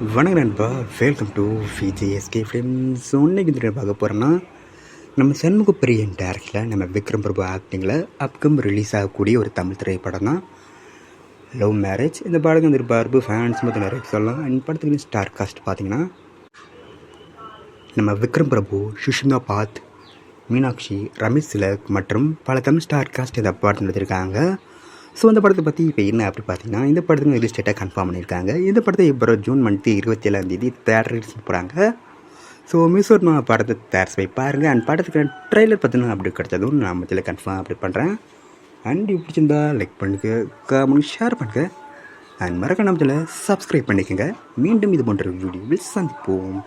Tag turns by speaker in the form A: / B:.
A: வணக்கம் நண்பா, welcome to VJSK films. இன்னைக்கு இந்த பார்க்க போகிறோன்னா நம்ம சண்முகப்பிரியன் டேரக்டரில் நம்ம விக்ரம் பிரபு ஆக்டிங்கில் அப்கம் ரிலீஸ் ஆகக்கூடிய ஒரு தமிழ் திரைப்படம் தான் லவ் மேரேஜ். இந்த படத்துக்கு வந்து பார்பு ஃபேன்ஸ் மட்டும் நிறைய சொல்லலாம். அண்ட் படத்துக்கு ஸ்டார் காஸ்ட் பார்த்திங்கன்னா நம்ம விக்ரம் பிரபு, சுஷ்மிதா பாத், மீனாட்சி, ரமேஷ் திலக் மற்றும் பல தமிழ் ஸ்டார் காஸ்ட் இந்த படத்தில் எடுத்திருக்காங்க. ஸோ இந்த படத்தை பற்றி இப்போ என்ன அப்படி பார்த்தீங்கன்னா, இந்த படத்துக்கு ரிலீஸ் டேட்டாக கன்ஃபார்ம் பண்ணியிருக்காங்க. இந்த படத்தை இப்போ ஜூன் மந்த்து 27 தேட்டர் ரிலீஸ் போகிறாங்க. ஸோ மிஸ்ஸோட்மா படத்தை தேர்ஸ் போய் பாருங்கள். அண்ட் படத்துக்கு ட்ரெய்லர் பார்த்தீங்கன்னா அப்படி கிடச்சதும் நான் மத்தியில் கன்ஃபார்ம் அப்படி பண்ணுறேன். அண்ட் இப்படி பிடிச்சிருந்தா லைக் பண்ணுங்கள், கமெண்ட் ஷேர் பண்ணுங்கள். அண்ட் மறக்க நம்மத்தில் சப்ஸ்கிரைப் பண்ணிக்கோங்க. மீண்டும் இது போன்ற வீடியோவில் சந்திப்போம்.